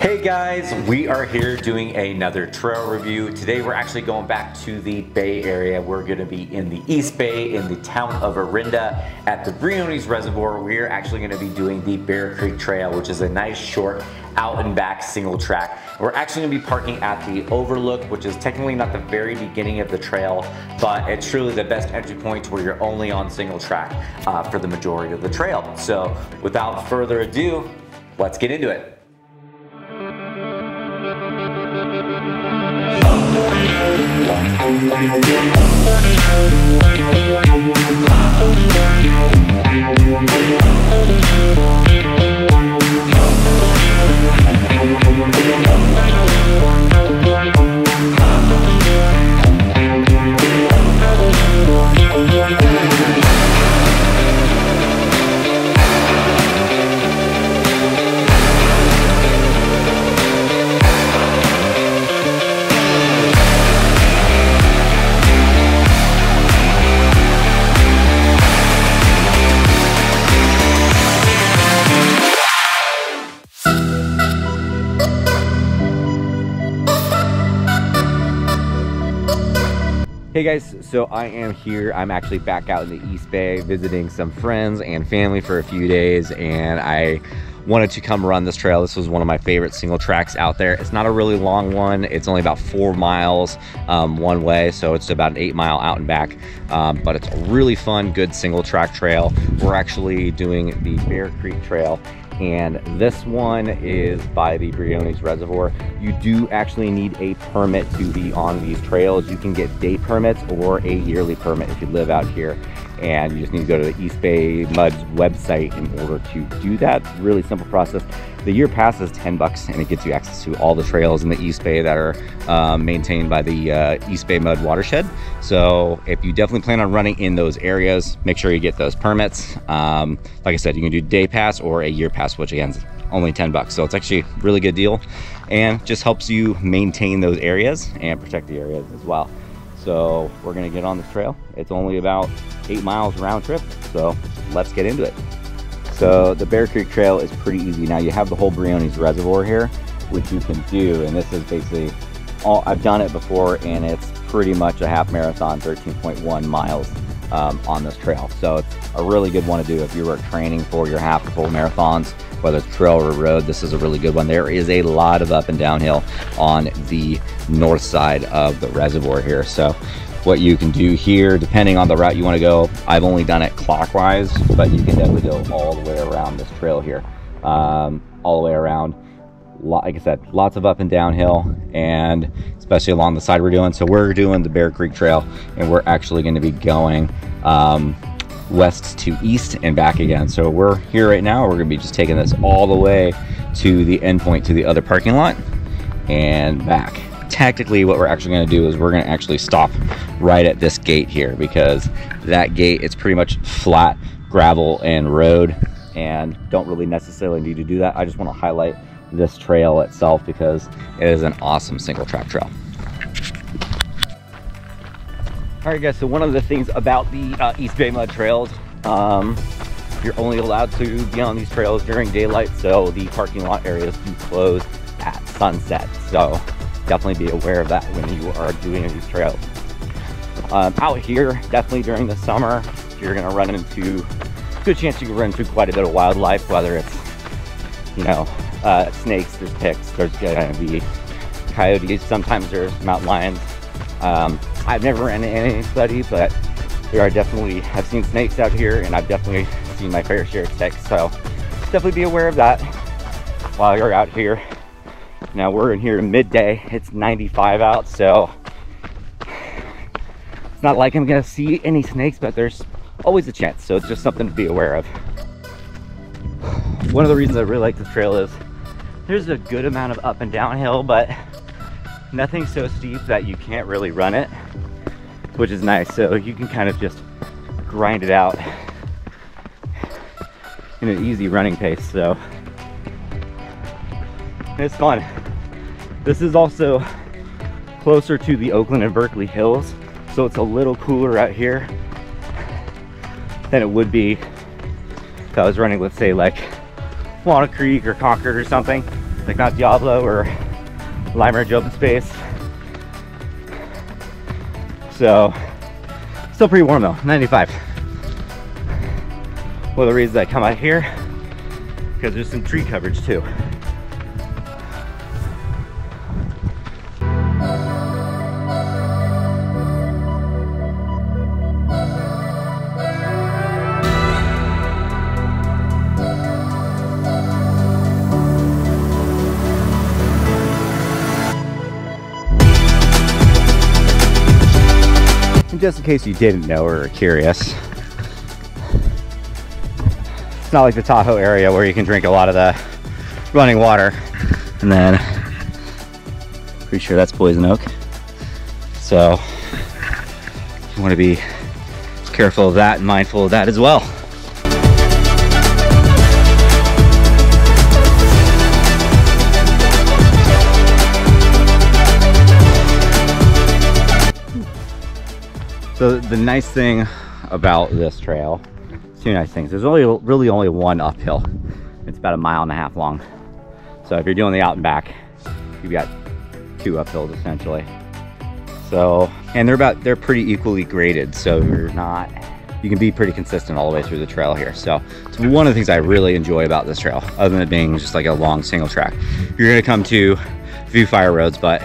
Hey guys, we are here doing another trail review. Today we're actually going back to the Bay Area. We're gonna be in the East Bay in the town of Orinda at the Briones Reservoir. We're actually gonna be doing the Bear Creek Trail, which is a nice short out and back single track. We're actually gonna be parking at the Overlook, which is technically not the very beginning of the trail, but it's truly the best entry point where you're only on single track for the majority of the trail. So without further ado, let's get into it. Hey guys, so I am here. I'm actually back out in the East Bay visiting some friends and family for a few days, and I wanted to come run this trail. This was one of my favorite single tracks out there. It's not a really long one. It's only about 4 miles one way, so it's about an 8-mile out and back, but it's a really fun, good single track trail. We're actually doing the Bear Creek Trail, and this one is by the Briones Reservoir. You do actually need a permit to be on these trails. You can get day permits or a yearly permit if you live out here, and you just need to go to the East Bay Mud's website in order to do that. Really simple process. The year pass is $10 and it gets you access to all the trails in the East Bay that are maintained by the East Bay Mud watershed. So if you definitely plan on running in those areas, make sure you get those permits. Like I said, you can do day pass or a year pass, which again is only $10. So it's actually a really good deal and just helps you maintain those areas and protect the areas as well. So we're gonna get on this trail. It's only about 8 miles round trip, so let's get into it. So the Bear Creek Trail is pretty easy. Now you have the whole Briones Reservoir here, which you can do, and this is basically all, I've done it before, and it's pretty much a half marathon, 13.1 miles on this trail. So it's a really good one to do if you were training for your half or full marathons, whether it's trail or road. This is a really good one. There is a lot of up and downhill on the north side of the reservoir here. So what you can do here, depending on the route you want to go, I've only done it clockwise, but you can definitely go all the way around this trail here, all the way around. Like I said, lots of up and downhill, and especially along the side we're doing. So we're doing the Bear Creek Trail, and we're actually going to be going west to east and back again. So we're here right now. We're going to be just taking this all the way to the end point, to the other parking lot and back. Tactically, what we're actually going to do is we're going to actually stop right at this gate here, because that gate, it's pretty much flat gravel and road, and don't really necessarily need to do that. I just want to highlight this trail itself because it is an awesome single track trail. All right guys, so one of the things about the East Bay Mud trails, you're only allowed to be on these trails during daylight, so the parking lot areas do close at sunset. So definitely be aware of that when you are doing these trails. Out here, definitely during the summer, you're gonna run into, good chance you can run into quite a bit of wildlife, whether it's, you know, snakes, there's ticks, there's gonna be coyotes, sometimes there's mountain lions. I've never ran into anybody, but there are definitely, I've seen snakes out here, and I've definitely seen my fair share of ticks, so definitely be aware of that while you're out here. Now we're in here midday, it's 95 out, so it's not like I'm gonna see any snakes, but there's always a chance, so it's just something to be aware of. One of the reasons I really like this trail is there's a good amount of up and downhill, but nothing so steep that you can't really run it, which is nice. So you can kind of just grind it out in an easy running pace. So it's fun. This is also closer to the Oakland and Berkeley hills, so it's a little cooler out here than it would be if I was running, let's say, like Walnut Creek or Concord or something. like not Diablo or Lime Ridge open space. So still pretty warm though, 95. One of the reasons I come out here, because there's some tree coverage too. Just in case you didn't know or are curious, it's not like the Tahoe area where you can drink a lot of the running water. And then, pretty sure that's poison oak. So you want to be careful of that and mindful of that as well. So the nice thing about this trail, two nice things. There's really only one uphill. It's about 1.5 miles long. So if you're doing the out and back, you've got 2 uphills essentially. So, and they're pretty equally graded. So you can be pretty consistent all the way through the trail here. So it's one of the things I really enjoy about this trail, other than it being just like a long single track. You're gonna come to a few fire roads, but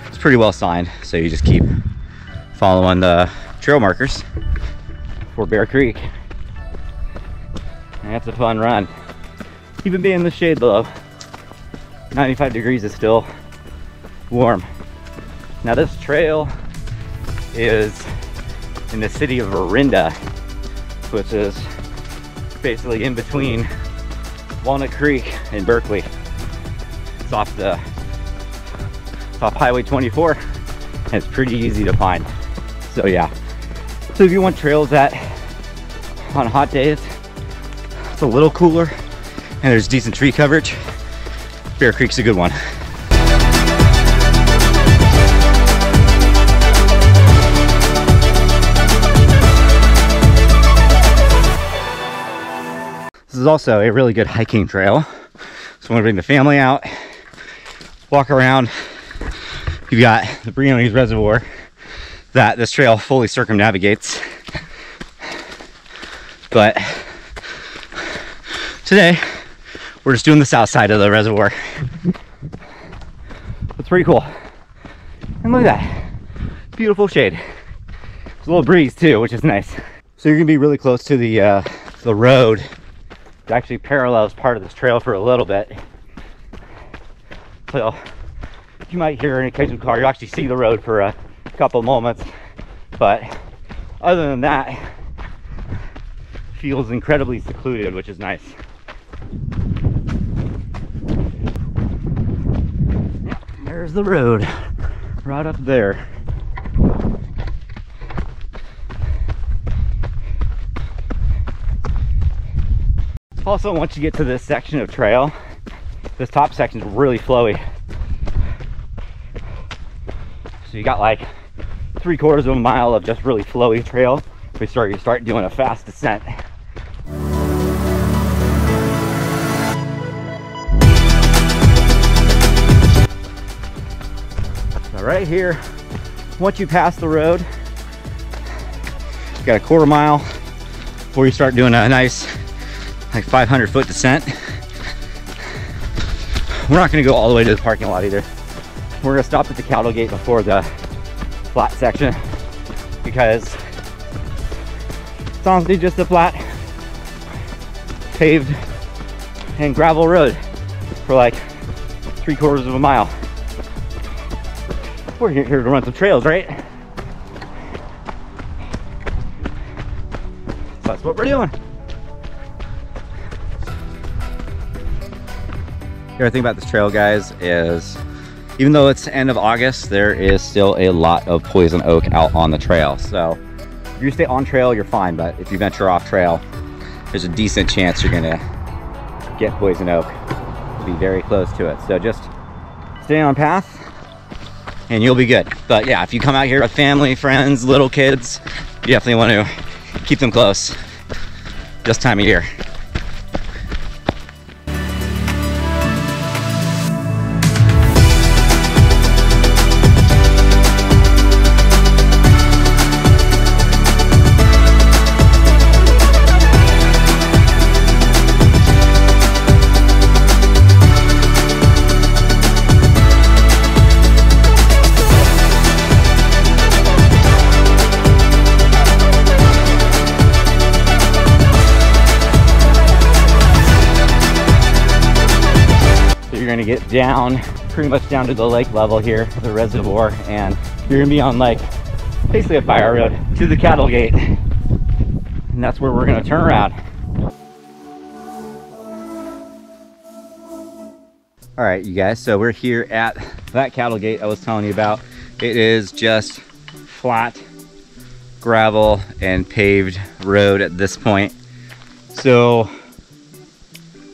it's pretty well signed. So you just keep following the trail markers for Bear Creek. And that's a fun run. Even being in the shade though, 95 degrees is still warm. Now this trail is in the city of Orinda, which is basically in between Walnut Creek and Berkeley. It's off Highway 24, and it's pretty easy to find. So yeah, so if you want trails that on hot days it's a little cooler and there's decent tree coverage, Bear Creek's a good one. This is also a really good hiking trail. So when we bring the family out, walk around, you've got the Briones Reservoir that this trail fully circumnavigates. But today we're just doing the south side of the reservoir. It's pretty cool. And look at that, beautiful shade. There's a little breeze too, which is nice. So you're gonna be really close to the road that actually parallels part of this trail for a little bit. So you might hear an occasional car. You actually see the road for a couple moments, but other than that, feels incredibly secluded, which is nice. There's the road right up there. Also, once you get to this section of trail, this top section is really flowy. So you got like 3/4 of a mile of just really flowy trail before you start doing a fast descent. So right here, once you pass the road, you got a 1/4 mile before you start doing a nice like 500-foot descent. We're not going to go all the way to the parking lot either. We're going to stop at the cattle gate before the flat section, because it's honestly just a flat paved and gravel road for like 3/4 of a mile. We're here to run some trails, right? So that's what we're doing. The other thing about this trail, guys, is even though it's the end of August, there is still a lot of poison oak out on the trail. So if you stay on trail, you're fine, but if you venture off trail, there's a decent chance you're gonna get poison oak. Be very close to it. So just stay on path and you'll be good. But yeah, if you come out here with family, friends, little kids, you definitely want to keep them close this time of year. you're gonna get down, pretty much down to the lake level here, the reservoir, and you're gonna be on like basically a fire road to the cattle gate. And that's where we're gonna turn around. All right, you guys, so we're here at that cattle gate I was telling you about. It is just flat gravel and paved road at this point. So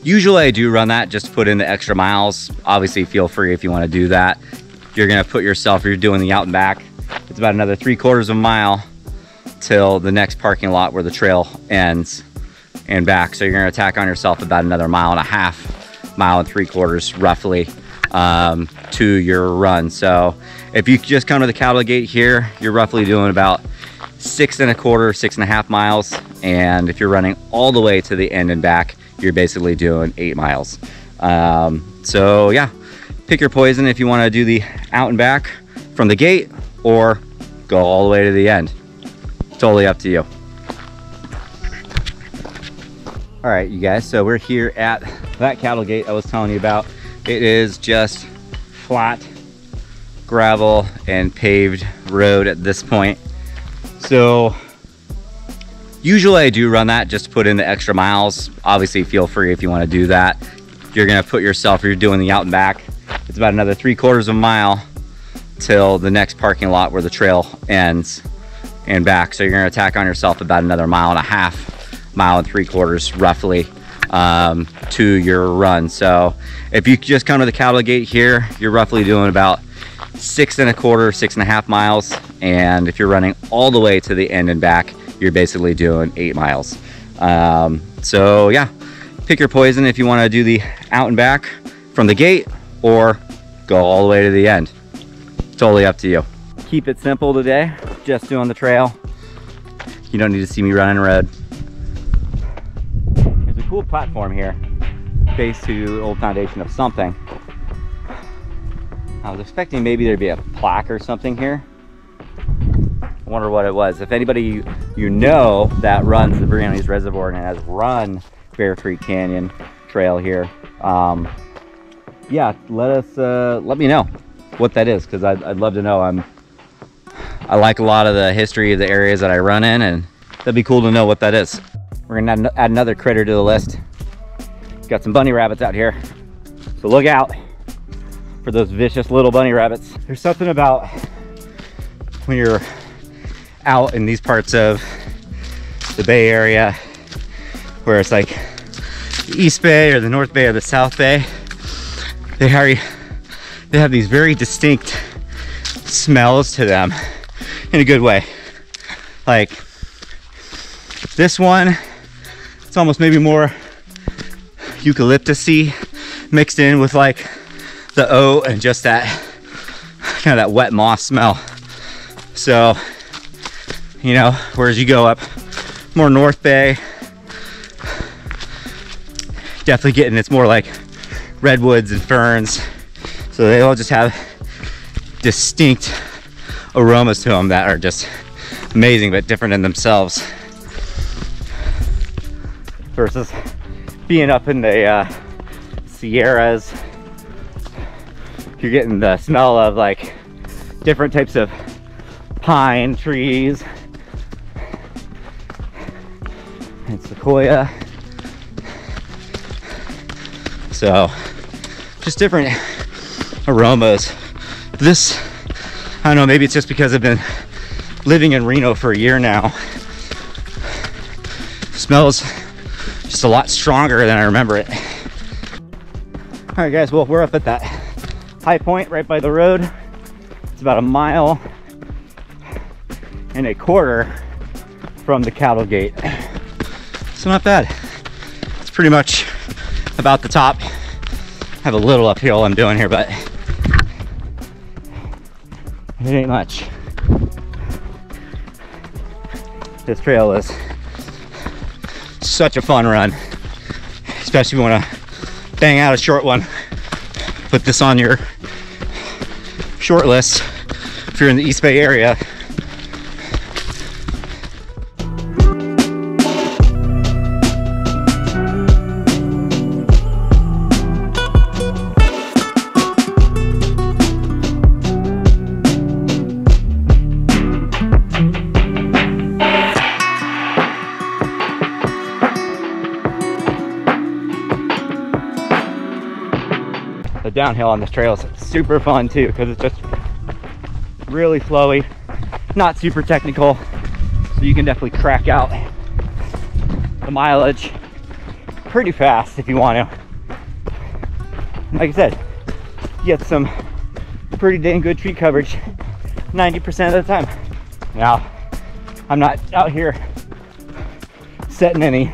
usually I do run that just to put in the extra miles. Obviously feel free if you want to do that. You're gonna put yourself, you're doing the out and back, it's about another 3/4 of a mile till the next parking lot where the trail ends and back. So you're gonna tack on yourself about another 1.5 miles, 1.75 roughly to your run. So if you just come to the cattle gate here, you're roughly doing about 6.25, 6.5 miles. And if you're running all the way to the end and back, you're basically doing 8 miles. So yeah, pick your poison if you want to do the out and back from the gate or go all the way to the end. Totally up to you. All right, you guys, so we're here at that cattle gate I was telling you about. It is just flat gravel and paved road at this point. So usually I do run that just to put in the extra miles. Obviously feel free if you want to do that. You're gonna put yourself, you're doing the out and back, it's about another 3/4 of a mile till the next parking lot where the trail ends and back. So you're gonna tack on yourself about another 1.5 miles, 1.75 roughly to your run. So if you just come to the cattle gate here, you're roughly doing about 6.25, 6.5 miles. And if you're running all the way to the end and back, you're basically doing 8 miles. So yeah, pick your poison if you want to do the out and back from the gate or go all the way to the end. Totally up to you. Keep it simple today, just doing the trail. You don't need to see me running road. There's a cool platform here, base to old foundation of something. I was expecting maybe there'd be a plaque or something here. I wonder what it was. If anybody you know that runs the Briones Reservoir and has run Bear Creek Canyon Trail here, yeah, let me know what that is, because I'd love to know. I like a lot of the history of the areas that I run in, and that'd be cool to know what that is. We're gonna add another critter to the list. Got some bunny rabbits out here, so look out for those vicious little bunny rabbits. There's something about when you're out in these parts of the Bay Area where it's like the East Bay or the North Bay or the South Bay, they have these very distinct smells to them in a good way. Like this one, it's almost maybe more eucalyptus-y mixed in with like the oat and just that kind of that wet moss smell. So, you know, whereas you go up more North Bay, definitely getting, it's more like redwoods and ferns. So they all just have distinct aromas to them that are just amazing, but different in themselves. Versus being up in the Sierras, you're getting the smell of like different types of pine trees and sequoia. So just different aromas. This, I don't know, maybe it's just because I've been living in Reno for a year now. Smells just a lot stronger than I remember it. All right guys, well, we're up at that high point right by the road. It's about 1.25 miles from the cattle gate. So not bad. It's pretty much about the top. I have a little uphill I'm doing here, but it ain't much. This trail is such a fun run, especially if you want to bang out a short one. Put this on your short list if you're in the East Bay area. downhill on this trail is super fun too, because it's just really flowy, not super technical, so you can definitely crack out the mileage pretty fast if you want to. Like I said, you get some pretty dang good tree coverage 90% of the time. Now, I'm not out here setting any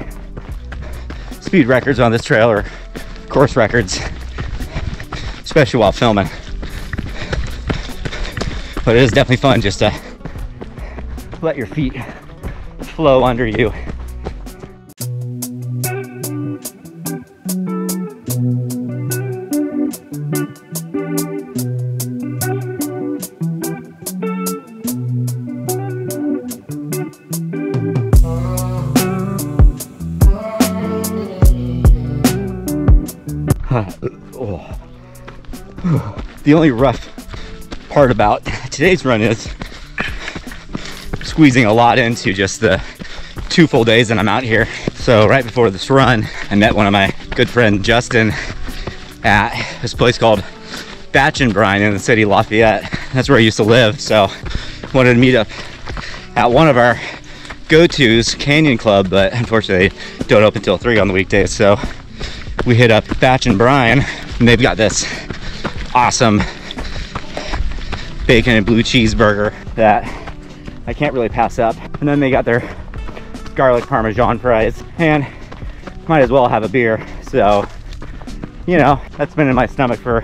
speed records on this trail or course records, especially while filming, but it is definitely fun just to let your feet flow under you. The only rough part about today's run is squeezing a lot into just the 2 full days that I'm out here. So right before this run, I met one of my good friend Justin at this place called Briones in the city of Lafayette. That's where I used to live, so wanted to meet up at one of our go-tos, Canyon Club, but unfortunately they don't open until 3 on the weekdays. So we hit up Briones, and they've got this awesome bacon and blue cheeseburger that I can't really pass up. And then they got their garlic parmesan fries, and might as well have a beer. So, you know, that's been in my stomach for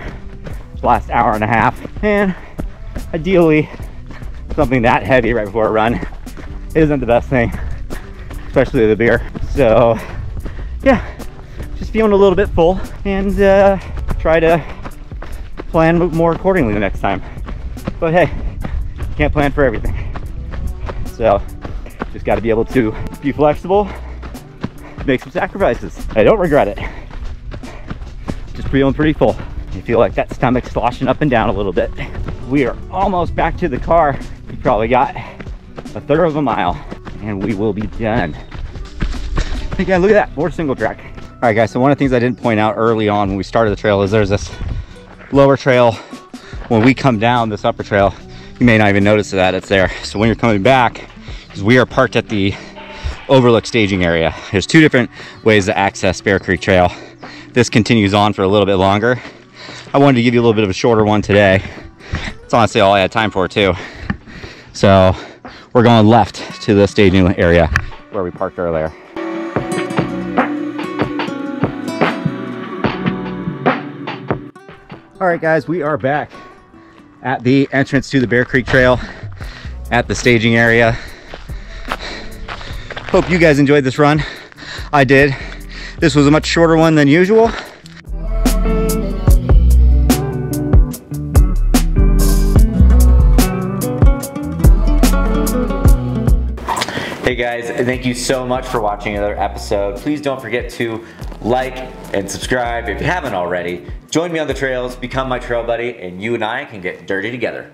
the last hour and a half. And ideally, something that heavy right before a run isn't the best thing, especially the beer. So, yeah, just feeling a little bit full, and try to plan more accordingly the next time. But hey, can't plan for everything. So just got to be able to be flexible, make some sacrifices. I don't regret it. Just feeling pretty full. You feel like that stomach's sloshing up and down a little bit. We are almost back to the car. We probably got 1/3 of a mile and we will be done. Again, look at that, more single track. All right guys, so one of the things I didn't point out early on when we started the trail is there's this lower trail. When we come down this upper trail, you may not even notice that it's there. So when you're coming back, because we are parked at the Overlook Staging area. There's 2 different ways to access Bear Creek Trail. This continues on for a little bit longer. I wanted to give you a little bit of a shorter one today. It's honestly all I had time for too. So we're going left to the staging area where we parked earlier. All right guys, we are back at the entrance to the Bear Creek Trail at the staging area. Hope you guys enjoyed this run. I did. This was a much shorter one than usual. Hey guys, thank you so much for watching another episode. Please don't forget to like and subscribe if you haven't already. Join me on the trails, become my trail buddy, and you and I can get dirty together.